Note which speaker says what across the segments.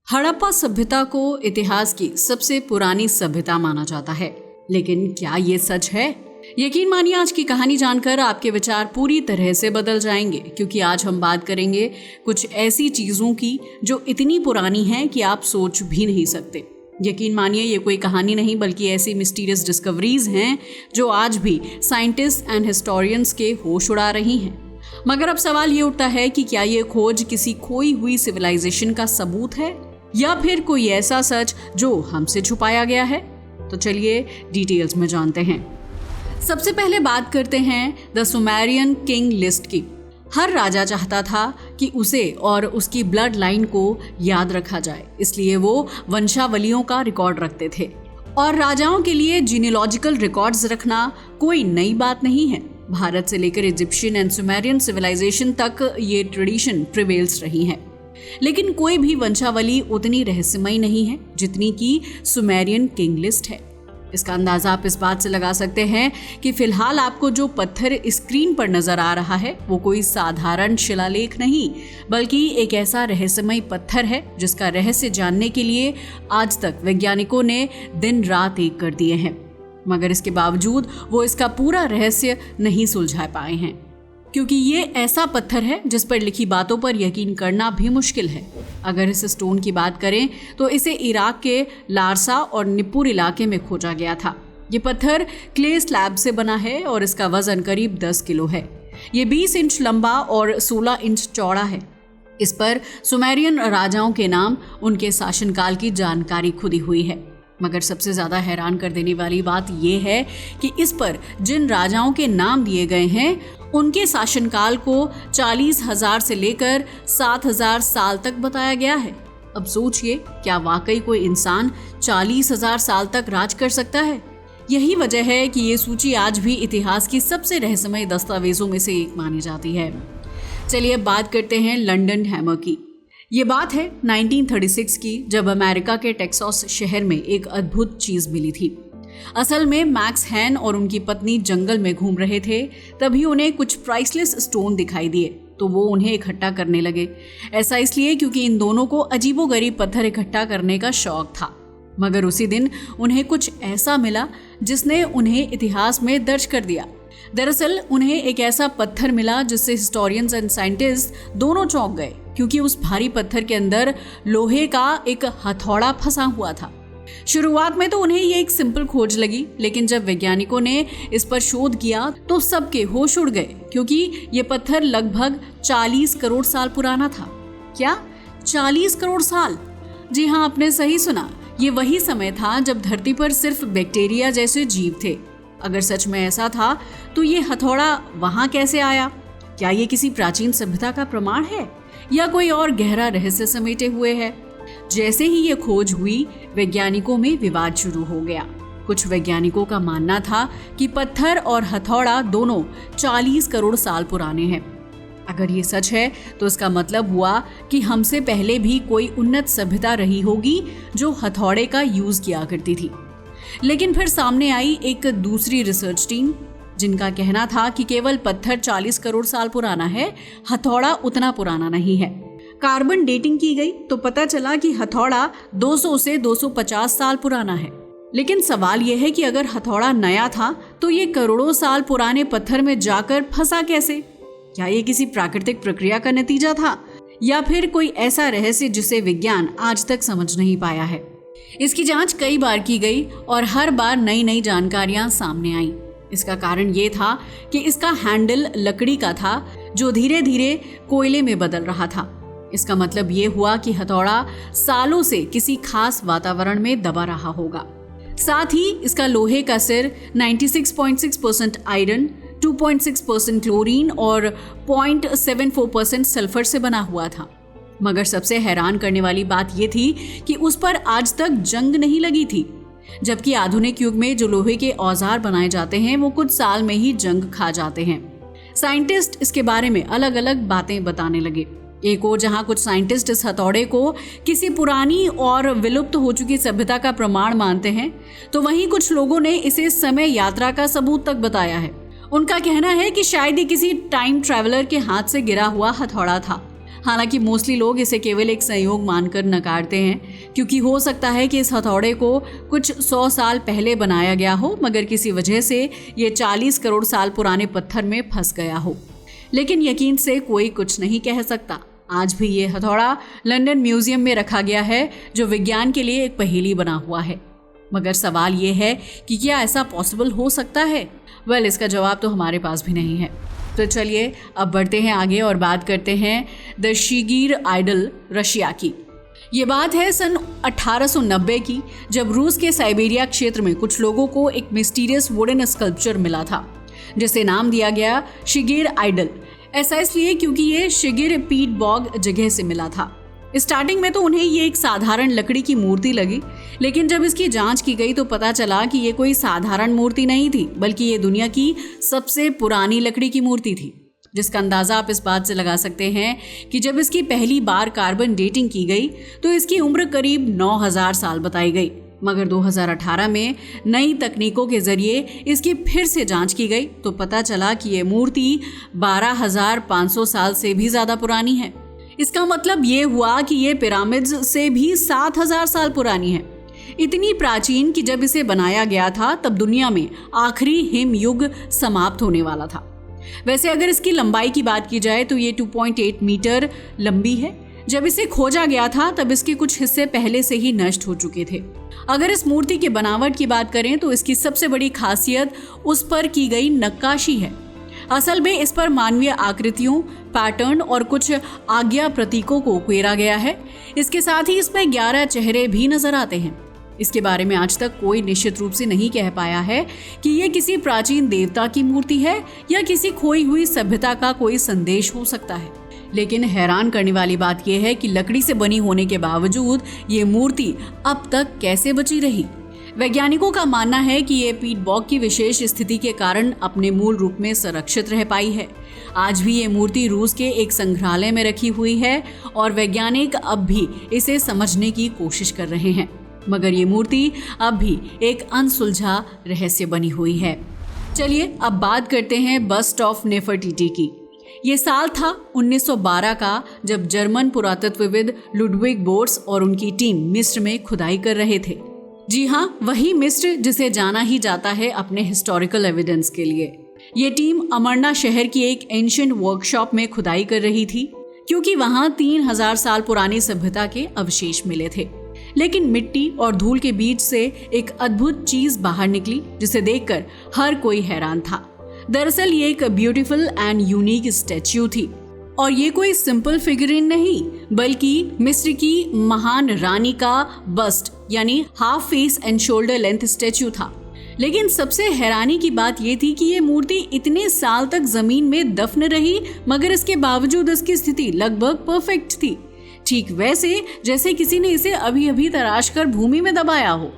Speaker 1: हड़प्पा सभ्यता को इतिहास की सबसे पुरानी सभ्यता माना जाता है, लेकिन क्या ये सच है? यकीन मानिए आज की कहानी जानकर आपके विचार पूरी तरह से बदल जाएंगे, क्योंकि आज हम बात करेंगे कुछ ऐसी चीजों की जो इतनी पुरानी हैं कि आप सोच भी नहीं सकते। यकीन मानिए ये कोई कहानी नहीं बल्कि ऐसी मिस्टीरियस डिस्कवरीज हैं जो आज भी साइंटिस्ट एंड हिस्टोरियंस के होश उड़ा रही हैं। मगर अब सवाल ये उठता है कि क्या ये खोज किसी खोई हुई सिविलाइजेशन का सबूत है या फिर कोई ऐसा सच जो हमसे छुपाया गया है? तो चलिए डिटेल्स में जानते हैं। सबसे पहले बात करते हैं द सुमेरियन किंग लिस्ट की। हर राजा चाहता था कि उसे और उसकी ब्लड लाइन को याद रखा जाए, इसलिए वो वंशावलियों का रिकॉर्ड रखते थे। और राजाओं के लिए जीनियोलॉजिकल रिकॉर्ड्स रखना कोई नई बात नहीं है। भारत से लेकर इजिप्शियन एंड सुमेरियन सिविलाइजेशन तक ये ट्रेडिशन प्रिवेल्स रही है। लेकिन कोई भी वंशावली उतनी रहस्यमयी नहीं है जितनी कि सुमेरियन किंग लिस्ट है। इसका अंदाजा आप इस बात से लगा सकते हैं कि फिलहाल आपको जो पत्थर स्क्रीन पर नजर आ रहा है वो कोई साधारण शिलालेख नहीं, बल्कि एक ऐसा रहस्यमयी पत्थर है जिसका रहस्य जानने के लिए आज तक वैज्ञानिकों ने दिन रात एक कर दिए हैं। मगर इसके बावजूद वो इसका पूरा रहस्य नहीं सुलझा पाए हैं, क्योंकि ये ऐसा पत्थर है जिस पर लिखी बातों पर यकीन करना भी मुश्किल है। अगर इस स्टोन की बात करें तो इसे इराक के लारसा और निप्पुर इलाके में खोजा गया था। ये पत्थर क्ले स्लैब से बना है और इसका वजन करीब 10 किलो है। ये 20 इंच लंबा और 16 इंच चौड़ा है। इस पर सुमेरियन राजाओं के नाम, उनके शासनकाल की जानकारी खुदी हुई है। मगर सबसे ज़्यादा हैरान कर देने वाली बात यह है कि इस पर जिन राजाओं के नाम दिए गए हैं उनके शासनकाल को 40,000 से लेकर 7,000 साल तक बताया गया है। अब सोचिए, क्या वाकई कोई इंसान 40,000 साल तक राज कर सकता है? यही वजह है कि ये सूची आज भी इतिहास की सबसे रहस्यमय दस्तावेजों में से एक मानी जाती है। चलिए अब बात करते हैं लंदन हैमर की। ये बात है 1936 की, जब अमेरिका के टेक्सास शहर में एक अद्भुत चीज मिली थी। असल में मैक्स हैन और उनकी पत्नी जंगल में घूम रहे थे, तभी उन्हें कुछ प्राइसलेस स्टोन दिखाई दिए, तो वो उन्हें इकट्ठा करने लगे। ऐसा इसलिए क्योंकि इन दोनों को अजीबोगरीब पत्थर इकट्ठा करने का शौक था। मगर उसी दिन उन्हें कुछ ऐसा मिला जिसने उन्हें इतिहास में दर्ज कर दिया। दरअसल उन्हें एक ऐसा पत्थर मिला जिससे हिस्टोरियंस एंड साइंटिस्ट दोनों चौंक गए, क्योंकि उस भारी पत्थर के अंदर लोहे का एक हथौड़ा फंसा हुआ था। शुरुआत में तो उन्हें ये एक सिंपल खोज लगी, लेकिन जब वैज्ञानिकों ने इस पर शोध किया तो सबके होश उड़ गए, क्योंकि ये पत्थर लगभग 40 करोड़ साल पुराना था। क्या 40 करोड़ साल? जी हाँ, आपने सही सुना। ये वही समय था जब धरती पर सिर्फ बैक्टीरिया जैसे जीव थे। अगर सच में ऐसा था तो ये हथौड़ा वहां कैसे आया? क्या ये किसी प्राचीन सभ्यता का प्रमाण है या कोई और गहरा रहस्य समेटे हुए है? जैसे ही ये खोज हुई, वैज्ञानिकों में विवाद शुरू हो गया। कुछ वैज्ञानिकों का मानना था कि पत्थर और हथौड़ा दोनों 40 करोड़ साल पुराने हैं। अगर ये सच है तो इसका मतलब हुआ कि हमसे पहले भी कोई उन्नत सभ्यता रही होगी जो हथौड़े का यूज किया करती थी। लेकिन फिर सामने आई एक दूसरी रिसर्च टीम, जिनका कहना था कि केवल पत्थर 40 करोड़ साल पुराना है, हथौड़ा उतना पुराना नहीं है। कार्बन डेटिंग की गई तो पता चला कि हथौड़ा 200 से 250 साल पुराना है। लेकिन सवाल यह है कि अगर हथौड़ा नया था तो ये करोड़ों साल पुराने पत्थर में जाकर फंसा कैसे? क्या ये किसी प्राकृतिक प्रक्रिया का नतीजा था या फिर कोई ऐसा रहस्य जिसे विज्ञान आज तक समझ नहीं पाया है? इसकी जांच कई बार की गई और हर बार नई नई जानकारियां सामने आईं। इसका कारण ये था कि इसका हैंडल लकड़ी का था जो धीरे धीरे कोयले में बदल रहा था। इसका मतलब ये हुआ कि हथौड़ा सालों से किसी खास वातावरण में दबा रहा होगा। साथ ही इसका लोहे का सिर 96.6% आयरन, 2.6% क्लोरीन और 0.74% सल्फर से बना हुआ था। मगर सबसे हैरान करने वाली बात यह थी कि उस पर आज तक जंग नहीं लगी थी, जबकि आधुनिक युग में जो लोहे के औजार बनाए जाते हैं वो कुछ साल में ही जंग खा जाते हैं। साइंटिस्ट इसके बारे में अलग अलग बातें बताने लगे। एक और जहां कुछ साइंटिस्ट इस हथौड़े को किसी पुरानी और विलुप्त हो चुकी सभ्यता का प्रमाण मानते हैं, तो वहीं कुछ लोगों ने इसे समय यात्रा का सबूत तक बताया है। उनका कहना है कि शायद ये किसी टाइम ट्रैवलर के हाथ से गिरा हुआ हथौड़ा था। हालांकि मोस्टली लोग इसे केवल एक संयोग मानकर नकारते हैं, क्योंकि हो सकता है कि इस हथौड़े को कुछ 100 साल पहले बनाया गया हो, मगर किसी वजह से ये 40 करोड़ साल पुराने पत्थर में फंस गया हो। लेकिन यकीन से कोई कुछ नहीं कह सकता। आज भी ये हथौड़ा लंदन म्यूजियम में रखा गया है, जो विज्ञान के लिए एक पहेली बना हुआ है। मगर सवाल ये है कि क्या ऐसा पॉसिबल हो सकता है? वेल, इसका जवाब तो हमारे पास भी नहीं है। तो चलिए अब बढ़ते हैं आगे और बात करते हैं द शिगिर आइडल रशिया की। ये बात है सन 1890 की, जब रूस के साइबेरिया क्षेत्र में कुछ लोगों को एक मिस्टीरियस वुडन स्कल्पचर मिला था, जिसे नाम दिया गया शिगिर आइडल। ऐसा इसलिए क्योंकि ये शिगिर पीट बॉग जगह से मिला था। स्टार्टिंग में तो उन्हें ये एक साधारण लकड़ी की मूर्ति लगी, लेकिन जब इसकी जांच की गई तो पता चला कि ये कोई साधारण मूर्ति नहीं थी, बल्कि ये दुनिया की सबसे पुरानी लकड़ी की मूर्ति थी, जिसका अंदाज़ा आप इस बात से लगा सकते हैं कि जब इसकी पहली बार कार्बन डेटिंग की गई तो इसकी उम्र करीब 9000 साल बताई गई। मगर 2018 में नई तकनीकों के जरिए इसकी फिर से जांच की गई तो पता चला कि ये मूर्ति 12500 साल से भी ज़्यादा पुरानी है। इसका मतलब ये हुआ कि ये पिरामिड्स से भी 7000 साल पुरानी है। इतनी प्राचीन कि जब इसे बनाया गया था तब दुनिया में आखिरी हिम युग समाप्त होने वाला था। वैसे अगर इसकी लंबाई की बात की जाए तो ये 2.8 मीटर लंबी है। जब इसे खोजा गया था तब इसके कुछ हिस्से पहले से ही नष्ट हो चुके थे। अगर इस मूर्ति की बनावट की बात करें तो इसकी सबसे बड़ी खासियत उस पर की गई नक्काशी है। असल में इस पर मानवीय आकृतियों, पैटर्न और कुछ आज्ञा प्रतीकों को उकेरा गया है। इसके साथ ही इसमें 11 चेहरे भी नजर आते हैं। इसके बारे में आज तक कोई निश्चित रूप से नहीं कह पाया है कि ये किसी प्राचीन देवता की मूर्ति है या किसी खोई हुई सभ्यता का कोई संदेश हो सकता है। लेकिन हैरान करने वाली बात यह है कि लकड़ी से बनी होने के बावजूद ये मूर्ति अब तक कैसे बची रही। वैज्ञानिकों का मानना है कि ये पीट बॉग की विशेष स्थिति के कारण अपने मूल रूप में संरक्षित रह पाई है। आज भी ये मूर्ति रूस के एक संग्रहालय में रखी हुई है और वैज्ञानिक अब भी इसे समझने की कोशिश कर रहे हैं, मगर ये मूर्ति अब भी एक अनसुलझा रहस्य बनी हुई है। चलिए अब बात करते हैं बस्ट ऑफ नेफरटीटी की। ये साल था 1912 का, जब जर्मन पुरातत्वविद लुडविग बोर्स और उनकी टीम मिस्र में खुदाई कर रहे थे। जी हाँ, वही मिस्र जिसे जाना ही जाता है अपने हिस्टोरिकल एविडेंस के लिए। ये टीम अमरना शहर की एक एंशिएंट वर्कशॉप में खुदाई कर रही थी, क्योंकि वहाँ 3000 साल पुरानी सभ्यता के अवशेष मिले थे। लेकिन मिट्टी और धूल के बीच से एक अद्भुत चीज बाहर निकली, जिसे देखकर हर कोई हैरान था। दरअसल ये एक ब्यूटीफुल एंड यूनिक स्टैच्यू थी, और ये कोई सिंपल फिगरिन नहीं, बल्कि मिस्र की महान रानी का बस्ट यानी half face and shoulder length statue था। लेकिन सबसे हैरानी की बात यह थी कि ये मूर्ति इतने साल तक जमीन में दफन रही, मगर इसके बावजूद इसकी स्थिति लगभग परफेक्ट थी, ठीक वैसे जैसे किसी ने इसे अभी अभी तराश कर भूमि में दबाया हो।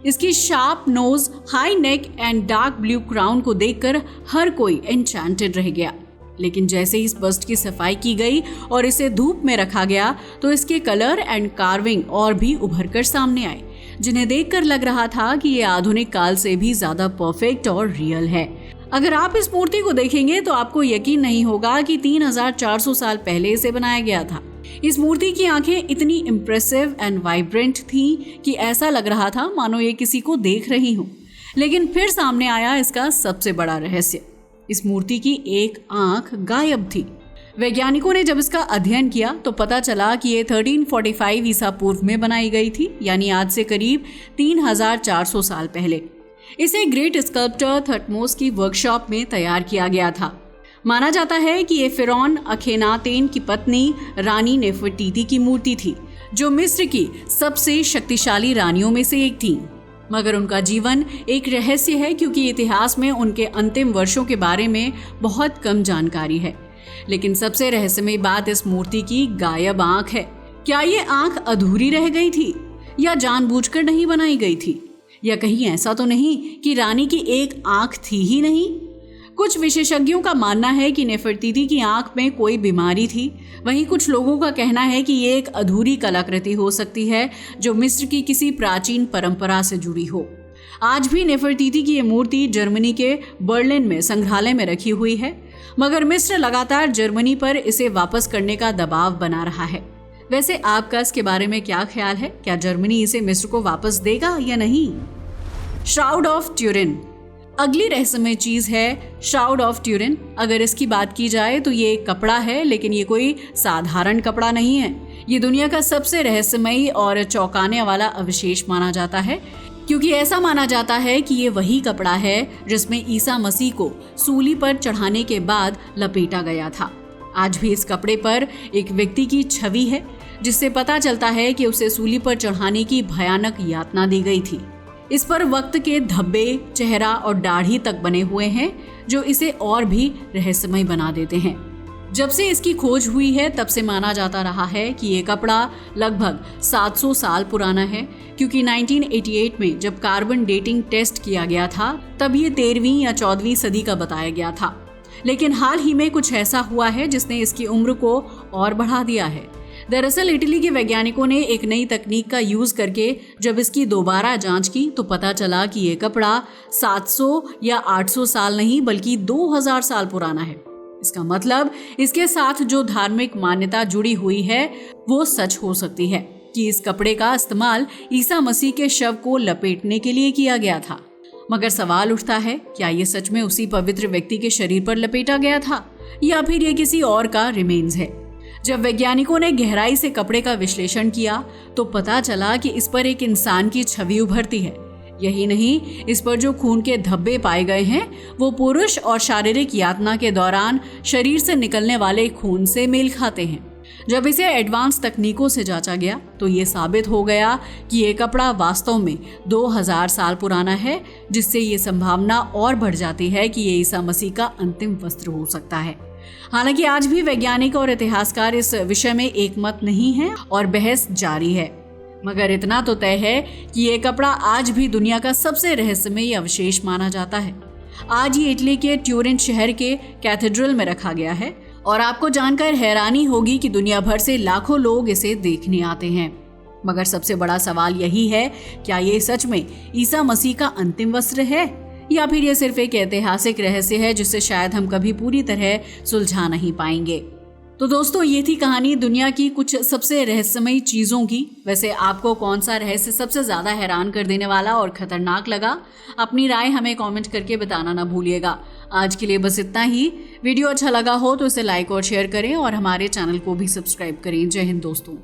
Speaker 1: इसकी sharp nose, high neck and dark blue crown को देखकर हर कोई एन्चेंटेड रह गया। लेकिन जैसे ही इस बस्ट की सफाई की गई और इसे धूप में रखा गया तो इसके कलर एंड कार्विंग और भी उभर कर सामने आए, जिन्हें देखकर लग रहा था कि ये आधुनिक काल से भी ज्यादा परफेक्ट और रियल है। अगर आप इस मूर्ति को देखेंगे तो आपको यकीन नहीं होगा कि 3400 साल पहले इसे बनाया गया था। इस मूर्ति की आंखें इतनी इम्प्रेसिव एंड वाइब्रेंट थीं कि ऐसा लग रहा था मानो ये किसी को देख रही हो। लेकिन फिर सामने आया इसका सबसे बड़ा रहस्य। इस मूर्ति की एक आंख गायब थी। वैज्ञानिकों ने जब इसका अध्ययन किया तो पता चला कि ये 1345 ईसा पूर्व में बनाई गई थी, यानी आज से करीब 3400 साल पहले। इसे ग्रेट स्कल्प्टर थटमोस की वर्कशॉप में तैयार किया गया था। माना जाता है कि ये फिरौन अखेनातेन की पत्नी रानी नेफरटीटी की मूर्ति थी, जो मिस्र की सबसे शक्तिशाली रानियों में से एक थी। मगर उनका जीवन एक रहस्य है, क्योंकि इतिहास में उनके अंतिम वर्षों के बारे में बहुत कम जानकारी है। लेकिन सबसे रहस्यमय बात इस मूर्ति की गायब आंख है। क्या ये आंख अधूरी रह गई थी, या जानबूझकर नहीं बनाई गई थी, या कहीं ऐसा तो नहीं कि रानी की एक आंख थी ही नहीं? कुछ विशेषज्ञों का मानना है कि नेफरटीटी की आंख में कोई बीमारी थी। वहीं कुछ लोगों का कहना है कि ये एक अधूरी कलाकृति हो सकती है, जो मिस्र की किसी प्राचीन परंपरा से जुड़ी हो। आज भी नेफरटीटी की ये मूर्ति जर्मनी के बर्लिन में संग्रहालय में रखी हुई है। मगर मिस्र लगातार जर्मनी पर इसे वापस करने का दबाव बना रहा है। वैसे आपका इसके बारे में क्या ख्याल है? क्या जर्मनी इसे मिस्र को वापस देगा या नहीं? श्राउड ऑफ ट्यूरिन, अगली रहस्यमय चीज है श्राउड ऑफ ट्यूरिन। अगर इसकी बात की जाए तो ये एक कपड़ा है, लेकिन ये कोई साधारण कपड़ा नहीं है। ये दुनिया का सबसे रहस्यमयी और चौंकाने वाला अवशेष माना जाता है, क्योंकि ऐसा माना जाता है कि ये वही कपड़ा है जिसमें ईसा मसीह को सूली पर चढ़ाने के बाद लपेटा गया था। आज भी इस कपड़े पर एक व्यक्ति की छवि है, जिससे पता चलता है कि उसे सूली पर चढ़ाने की भयानक यातना दी गई थी। इस पर वक्त के धब्बे, चेहरा और दाढ़ी तक बने हुए हैं, जो इसे और भी रहस्यमय बना देते हैं। जब से इसकी खोज हुई है तब से माना जाता रहा है कि ये कपड़ा लगभग 700 साल पुराना है, क्योंकि 1988 में जब कार्बन डेटिंग टेस्ट किया गया था तब ये 13वीं या 14वीं सदी का बताया गया था। लेकिन हाल ही में कुछ ऐसा हुआ है जिसने इसकी उम्र को और बढ़ा दिया है। दरअसल इटली के वैज्ञानिकों ने एक नई तकनीक का यूज करके जब इसकी दोबारा जांच की तो पता चला कि ये कपड़ा 700 या 800 साल नहीं बल्कि 2000 साल पुराना है। इसका मतलब इसके साथ जो धार्मिक मान्यता जुड़ी हुई है वो सच हो सकती है कि इस कपड़े का इस्तेमाल ईसा मसीह के शव को लपेटने के लिए किया गया था। मगर सवाल उठता है, क्या ये सच में उसी पवित्र व्यक्ति के शरीर पर लपेटा गया था या फिर ये किसी और का रिमेन्स है? जब वैज्ञानिकों ने गहराई से कपड़े का विश्लेषण किया तो पता चला कि इस पर एक इंसान की छवि उभरती है। यही नहीं, इस पर जो खून के धब्बे पाए गए हैं वो पुरुष और शारीरिक यातना के दौरान शरीर से निकलने वाले खून से मेल खाते हैं। जब इसे एडवांस तकनीकों से जांचा गया तो ये साबित हो गया कि ये कपड़ा वास्तव में 2000 साल पुराना है, जिससे ये संभावना और बढ़ जाती है कि ये ईसा मसीह का अंतिम वस्त्र हो सकता है। हालांकि आज भी वैज्ञानिक और इतिहासकार इस विषय में एकमत नहीं है और बहस जारी है, मगर इतना तो तय है कि ये कपड़ा आज भी दुनिया का सबसे रहस्यमय अवशेष माना जाता है। आज ये इटली के ट्यूरिन शहर के कैथेड्रल में रखा गया है और आपको जानकर हैरानी होगी कि दुनिया भर से लाखों लोग इसे देखने आते हैं। मगर सबसे बड़ा सवाल यही है, क्या ये सच में ईसा मसीह का अंतिम वस्त्र है या फिर ये सिर्फ एक ऐतिहासिक रहस्य है जिसे शायद हम कभी पूरी तरह सुलझा नहीं पाएंगे। तो दोस्तों, ये थी कहानी दुनिया की कुछ सबसे रहस्यमयी चीज़ों की। वैसे आपको कौन सा रहस्य सबसे ज़्यादा हैरान कर देने वाला और ख़तरनाक लगा? अपनी राय हमें कमेंट करके बताना ना भूलिएगा। आज के लिए बस इतना ही। वीडियो अच्छा लगा हो तो इसे लाइक और शेयर करें और हमारे चैनल को भी सब्सक्राइब करें। जय हिंद दोस्तों।